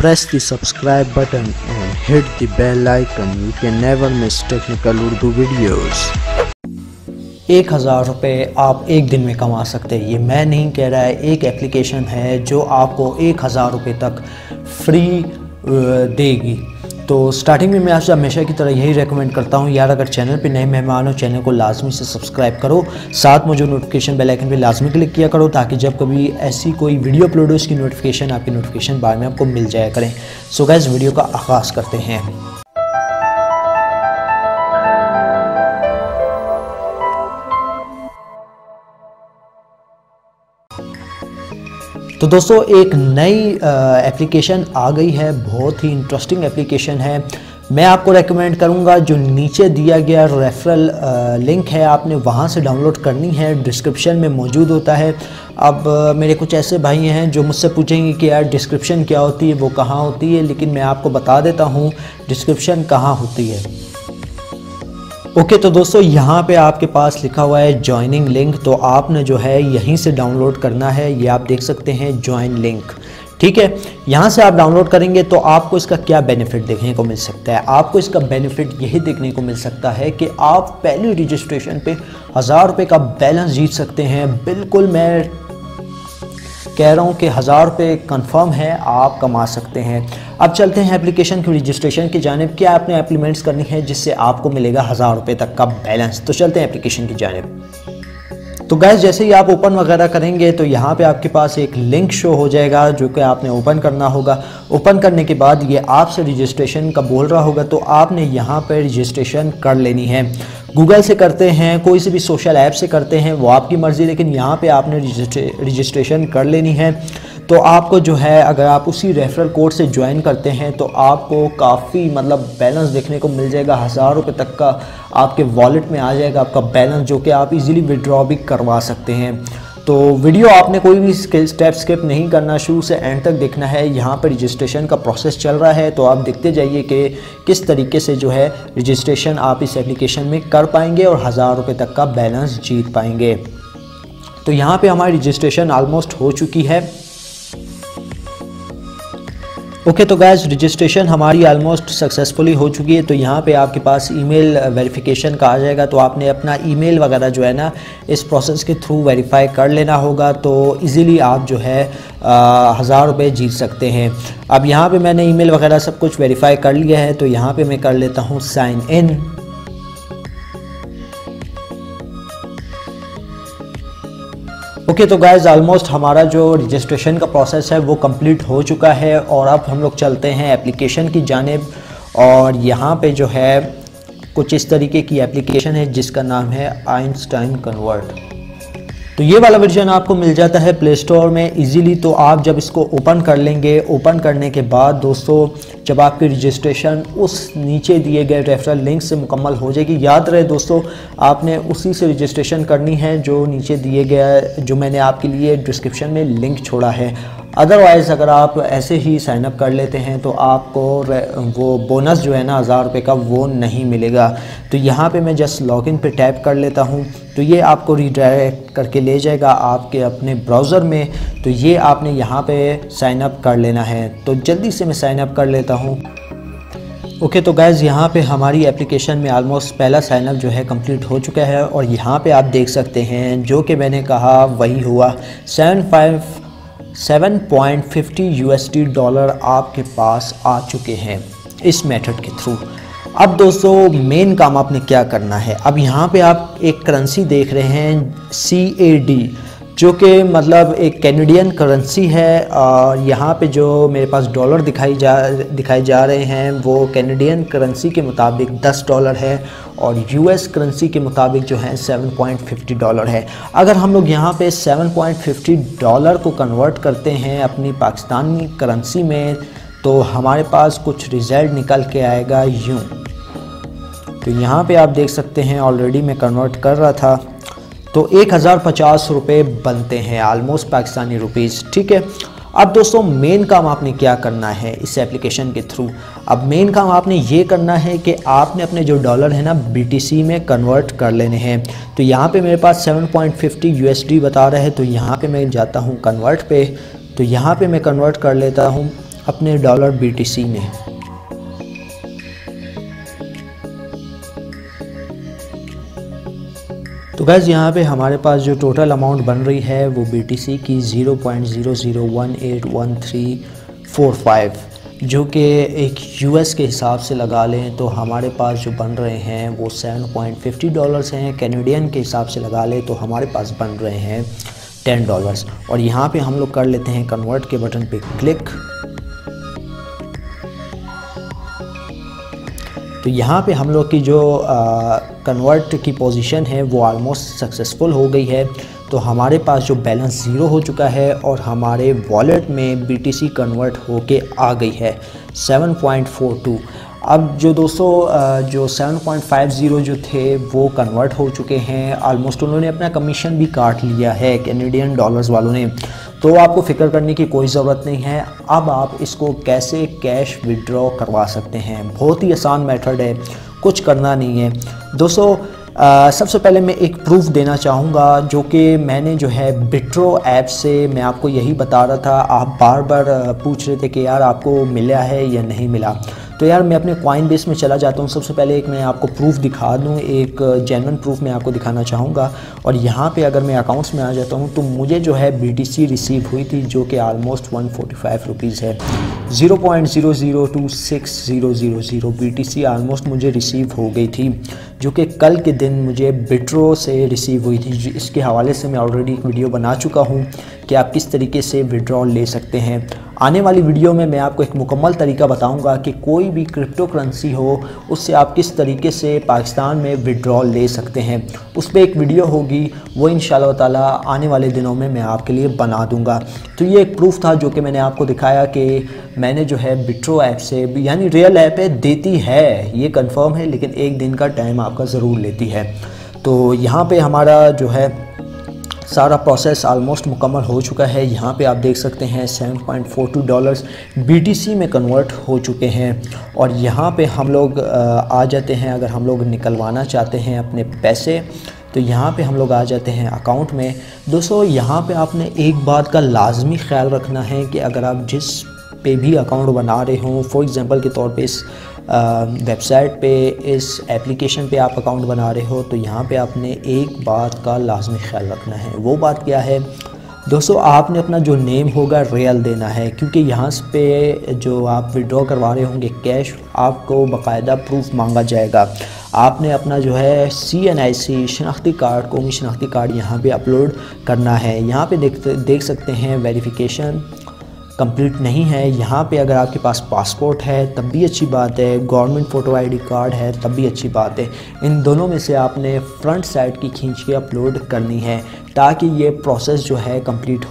Press the subscribe button and hit the bell icon. You can never miss technical Urdu videos. 1000 रुपये आप एक दिन में कमा सकते हैं। ये मैं नहीं कह रहा है, एक एप्लीकेशन है जो आपको 1000 रुपये तक फ्री देगी। तो स्टार्टिंग में मैं आपसे हमेशा की तरह यही रेकमेंड करता हूँ यार, अगर चैनल पे नए मेहमान हो चैनल को लाजमी से सब्सक्राइब करो, साथ में जो नोटिफिकेशन बेल आइकन पे लाजमी क्लिक किया करो ताकि जब कभी ऐसी कोई वीडियो अपलोड हो उसकी नोटिफिकेशन आपकी नोटिफिकेशन बार में आपको मिल जाया करें। सो गाइस वीडियो का आगाज़ करते हैं। तो दोस्तों एक नई एप्लीकेशन आ गई है, बहुत ही इंटरेस्टिंग एप्लीकेशन है। मैं आपको रेकमेंड करूंगा जो नीचे दिया गया रेफरल लिंक है आपने वहां से डाउनलोड करनी है, डिस्क्रिप्शन में मौजूद होता है। अब मेरे कुछ ऐसे भाई हैं जो मुझसे पूछेंगे कि यार डिस्क्रिप्शन क्या होती है, वो कहाँ होती है, लेकिन मैं आपको बता देता हूँ डिस्क्रिप्शन कहाँ होती है। ओके तो दोस्तों यहाँ पे आपके पास लिखा हुआ है ज्वाइनिंग लिंक, तो आपने जो है यहीं से डाउनलोड करना है। ये आप देख सकते हैं ज्वाइन लिंक, ठीक है। यहाँ से आप डाउनलोड करेंगे तो आपको इसका क्या बेनिफिट देखने को मिल सकता है। आपको इसका बेनिफिट यही देखने को मिल सकता है कि आप पहली रजिस्ट्रेशन पे 1000 रुपये का बैलेंस जीत सकते हैं। बिल्कुल मैं कह रहा हूँ कि 1000 रुपये कन्फर्म है, आप कमा सकते हैं। अब चलते हैं एप्लीकेशन की रजिस्ट्रेशन की जानिब। क्या आपने इम्प्लीमेंट्स करनी है जिससे आपको मिलेगा 1000 रुपये तक का बैलेंस। तो चलते हैं एप्लीकेशन की जानिब। तो गैस जैसे ही आप ओपन वगैरह करेंगे तो यहाँ पे आपके पास एक लिंक शो हो जाएगा जो कि आपने ओपन करना होगा। ओपन करने के बाद ये आपसे रजिस्ट्रेशन का बोल रहा होगा, तो आपने यहाँ पे रजिस्ट्रेशन कर लेनी है। गूगल से करते हैं, कोई से भी सोशल ऐप से करते हैं, वो आपकी मर्ज़ी, लेकिन यहाँ पे आपने रजिस्ट्रेशन कर लेनी है। तो आपको जो है अगर आप उसी रेफरल कोड से ज्वाइन करते हैं तो आपको काफ़ी बैलेंस देखने को मिल जाएगा। 1000 रुपये तक का आपके वॉलेट में आ जाएगा आपका बैलेंस, जो कि आप इजीली विड्रॉ भी करवा सकते हैं। तो वीडियो आपने कोई भी स्टेप स्किप नहीं करना, शुरू से एंड तक देखना है। यहाँ पर रजिस्ट्रेशन का प्रोसेस चल रहा है, तो आप देखते जाइए कि किस तरीके से जो है रजिस्ट्रेशन आप इस एप्लीकेशन में कर पाएंगे और 1000 रुपये तक का बैलेंस जीत पाएंगे। तो यहाँ पे हमारी रजिस्ट्रेशन ऑलमोस्ट हो चुकी है। ओके तो गाइस रजिस्ट्रेशन हमारी ऑलमोस्ट सक्सेसफुली हो चुकी है। तो यहाँ पे आपके पास ईमेल वेरिफिकेशन का आ जाएगा, तो आपने अपना ईमेल वगैरह जो है ना इस प्रोसेस के थ्रू वेरीफाई कर लेना होगा। तो इजीली आप जो है 1000 रुपये जीत सकते हैं। अब यहाँ पे मैंने ईमेल वगैरह सब कुछ वेरीफाई कर लिया है, तो यहाँ पे मैं कर लेता हूँ साइन इन। ओके तो गाइज़ ऑलमोस्ट हमारा जो रजिस्ट्रेशन का प्रोसेस है वो कंप्लीट हो चुका है और अब हम लोग चलते हैं एप्लीकेशन की जानिब। और यहाँ पे जो है कुछ इस तरीके की एप्लीकेशन है जिसका नाम है आइंस्टाइन कन्वर्ट। तो ये वाला वर्जन आपको मिल जाता है प्ले स्टोर में इजीली। तो आप जब इसको ओपन कर लेंगे, ओपन करने के बाद दोस्तों जब आपकी रजिस्ट्रेशन उस नीचे दिए गए रेफरल लिंक से मुकम्मल हो जाएगी, याद रहे दोस्तों आपने उसी से रजिस्ट्रेशन करनी है जो नीचे दिए गया, जो मैंने आपके लिए डिस्क्रिप्शन में लिंक छोड़ा है। अदरवाइज़ अगर आप ऐसे ही साइन अप कर लेते हैं तो आपको वो बोनस जो है ना 1000 रुपये का वो नहीं मिलेगा। तो यहाँ पे मैं जस्ट लॉगिन पे टैप कर लेता हूँ, तो ये आपको रीडायरेक्ट करके ले जाएगा आपके अपने ब्राउज़र में। तो ये आपने यहाँ पे साइन अप कर लेना है। तो जल्दी से मैं साइन अप कर लेता हूँ। ओके तो गाइज़ यहाँ पे हमारी एप्लीकेशन में ऑलमोस्ट पहला साइन अप जो है कंप्लीट हो चुका है और यहाँ पे आप देख सकते हैं जो कि मैंने कहा वही हुआ। 7.50 USD डॉलर आपके पास आ चुके हैं इस मेथड के थ्रू। अब दोस्तों मेन काम आपने क्या करना है। अब यहाँ पे आप एक करेंसी देख रहे हैं CAD, जो कि एक कैनेडियन करेंसी है। और यहाँ पे जो मेरे पास डॉलर दिखाई जा रहे हैं वो कैनेडियन करेंसी के मुताबिक $10 है और US करेंसी के मुताबिक जो है 7.50 डॉलर है। अगर हम लोग यहाँ पे 7.50 डॉलर को कन्वर्ट करते हैं अपनी पाकिस्तानी करेंसी में तो हमारे पास कुछ रिज़ल्ट निकल के आएगा यूँ। तो यहाँ पे आप देख सकते हैं ऑलरेडी मैं कन्वर्ट कर रहा था, तो 1050 रुपये बनते हैं ऑलमोस्ट पाकिस्तानी रुपीज़, ठीक है। अब दोस्तों मेन काम आपने क्या करना है इस एप्लीकेशन के थ्रू। अब मेन काम आपने ये करना है कि आपने अपने जो डॉलर है ना BTC में कन्वर्ट कर लेने हैं। तो यहाँ पे मेरे पास 7.50 USD बता रहा है, तो यहाँ पे मैं जाता हूँ कन्वर्ट पे। तो यहाँ पे मैं कन्वर्ट कर लेता हूँ अपने डॉलर BTC में। तो गाइस यहाँ पे हमारे पास जो टोटल अमाउंट बन रही है वो BTC की 0.00188145, जो कि एक US के हिसाब से लगा लें तो हमारे पास जो बन रहे हैं वो $7.50 हैं। कैनेडियन के हिसाब से लगा लें तो हमारे पास बन रहे हैं $10। और यहाँ पे हम लोग कर लेते हैं कन्वर्ट के बटन पे क्लिक। तो यहाँ पे हम लोग की जो कन्वर्ट की पोजीशन है वो ऑलमोस्ट सक्सेसफुल हो गई है। तो हमारे पास जो बैलेंस ज़ीरो हो चुका है और हमारे वॉलेट में BTC कन्वर्ट होके आ गई है 7.42। अब जो दोस्तों जो 7.50 जो थे वो कन्वर्ट हो चुके हैं ऑलमोस्ट। उन्होंने अपना कमीशन भी काट लिया है कैनेडियन डॉलर्स वालों ने, तो आपको फ़िक्र करने की कोई ज़रूरत नहीं है। अब आप इसको कैसे कैश विड्रॉ करवा सकते हैं, बहुत ही आसान मेथड है, कुछ करना नहीं है दोस्तों। सबसे पहले मैं एक प्रूफ देना चाहूँगा जो कि मैंने जो है बिट्रो ऐप से, मैं आपको यही बता रहा था। आप बार बार पूछ रहे थे कि यार आपको मिला है या नहीं मिला, तो यार मैं अपने कॉइनबेस में चला जाता हूँ। सबसे पहले एक मैं आपको प्रूफ दिखा दूँ, एक जेन्युइन प्रूफ मैं आपको दिखाना चाहूँगा। और यहाँ पे अगर मैं अकाउंट्स में आ जाता हूँ तो मुझे जो है BTC रिसीव हुई थी जो कि ऑलमोस्ट 145 रुपीज़ है। 0.002600 BTC ऑलमोस्ट मुझे रिसीव हो गई थी, जो कि कल के दिन मुझे बिट्रो से रिसीव हुई थी। इसके हवाले से मैं ऑलरेडी एक वीडियो बना चुका हूँ कि आप किस तरीके से विड्रॉल ले सकते हैं। आने वाली वीडियो में मैं आपको एक मुकम्मल तरीका बताऊंगा कि कोई भी क्रिप्टो करेंसी हो उससे आप किस तरीके से पाकिस्तान में विड्रॉल ले सकते हैं। उस पर एक वीडियो होगी, वो इंशाल्लाह ताला आने वाले दिनों में मैं आपके लिए बना दूंगा। तो ये एक प्रूफ था जो कि मैंने आपको दिखाया कि मैंने जो है बिट्रो ऐप से, यानी रियल ऐप है, देती है ये कंफर्म है, लेकिन एक दिन का टाइम आपका ज़रूर लेती है। तो यहाँ पे हमारा जो है सारा प्रोसेस ऑलमोस्ट मुकम्मल हो चुका है। यहाँ पे आप देख सकते हैं $7.42 BTC में कन्वर्ट हो चुके हैं। और यहाँ पे हम लोग आ जाते हैं, अगर हम लोग निकलवाना चाहते हैं अपने पैसे तो यहाँ पे हम लोग आ जाते हैं अकाउंट में। दोस्तों यहाँ पे आपने एक बात का लाजमी ख्याल रखना है कि अगर आप जिस पे भी अकाउंट बना रहे हों, फॉर एग्ज़ाम्पल के तौर पे इस वेबसाइट पे, इस एप्लीकेशन पे आप अकाउंट बना रहे हो, तो यहाँ पे आपने एक बात का लाजमी ख्याल रखना है। वो बात क्या है दोस्तों, आपने अपना जो नेम होगा रियल देना है, क्योंकि यहाँ पे जो आप विड्रॉ करवा रहे होंगे कैश, आपको बाकायदा प्रूफ मांगा जाएगा। आपने अपना जो है CNIC शनाख्ती कार्ड, कौमी शनाख्ती कार्ड यहाँ पे अपलोड करना है। यहाँ पे देख सकते हैं वेरिफिकेशन कंप्लीट नहीं है। यहाँ पे अगर आपके पास पासपोर्ट है तब भी अच्छी बात है, गवर्नमेंट फ़ोटो ID कार्ड है तब भी अच्छी बात है। इन दोनों में से आपने फ्रंट साइड की खींच के अपलोड करनी है ताकि ये प्रोसेस जो है कंप्लीट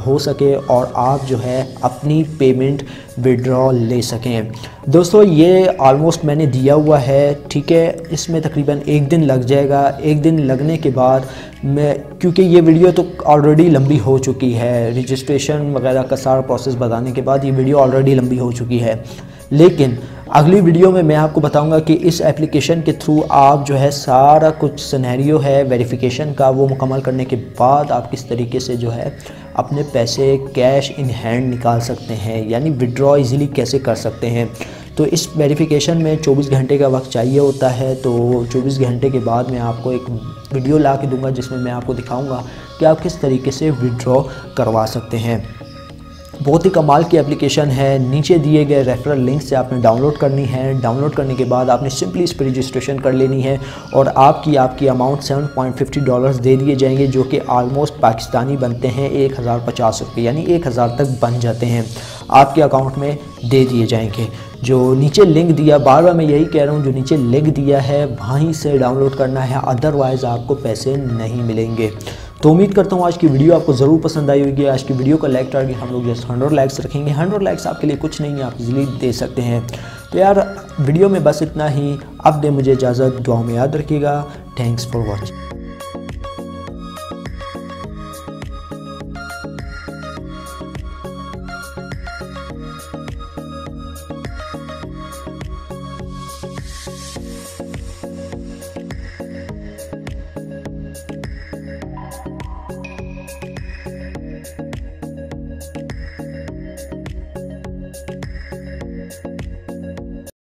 हो सके और आप जो है अपनी पेमेंट विड्रॉ ले सकें। दोस्तों ये ऑलमोस्ट मैंने दिया हुआ है, ठीक है। इसमें तकरीबन एक दिन लग जाएगा। एक दिन लगने के बाद मैं, क्योंकि ये वीडियो तो ऑलरेडी लंबी हो चुकी है, रजिस्ट्रेशन वगैरह का सारा प्रोसेस बताने के बाद ये वीडियो ऑलरेडी लंबी हो चुकी है, लेकिन अगली वीडियो में मैं आपको बताऊंगा कि इस एप्लीकेशन के थ्रू आप जो है सारा कुछ सिनेरियो है वेरिफिकेशन का, वो मुकम्मल करने के बाद आप किस तरीके से जो है अपने पैसे कैश इन हैंड निकाल सकते हैं, यानी विड्रॉ इजीली कैसे कर सकते हैं। तो इस वेरिफिकेशन में 24 घंटे का वक्त चाहिए होता है। तो 24 घंटे के बाद मैं आपको एक वीडियो ला के दूँगा जिसमें मैं आपको दिखाऊँगा कि आप किस तरीके से विड्रॉ करवा सकते हैं। बहुत ही कमाल की एप्लीकेशन है। नीचे दिए गए रेफरल लिंक से आपने डाउनलोड करनी है। डाउनलोड करने के बाद आपने सिंपली इस पर रजिस्ट्रेशन कर लेनी है और आपकी अमाउंट $7.50 दे दिए जाएंगे, जो कि आलमोस्ट पाकिस्तानी बनते हैं 1050 रुपये, यानी 1000 तक बन जाते हैं, आपके अकाउंट में दे दिए जाएंगे। जो नीचे लिंक दिया, बार बार मैं यही कह रहा हूँ, जो नीचे लिंक दिया है वहीं से डाउनलोड करना है, अदरवाइज़ आपको पैसे नहीं मिलेंगे। तो उम्मीद करता हूँ आज की वीडियो आपको ज़रूर पसंद आई होगी। आज की वीडियो का लाइक टारगेट हम लोग जस्ट 100 लाइक्स रखेंगे। 100 लाइक्स आपके लिए कुछ नहीं है, आप इजीली दे सकते हैं। तो यार वीडियो में बस इतना ही। अब दे मुझे इजाज़त, दुआ में याद रखिएगा। Thanks for watching.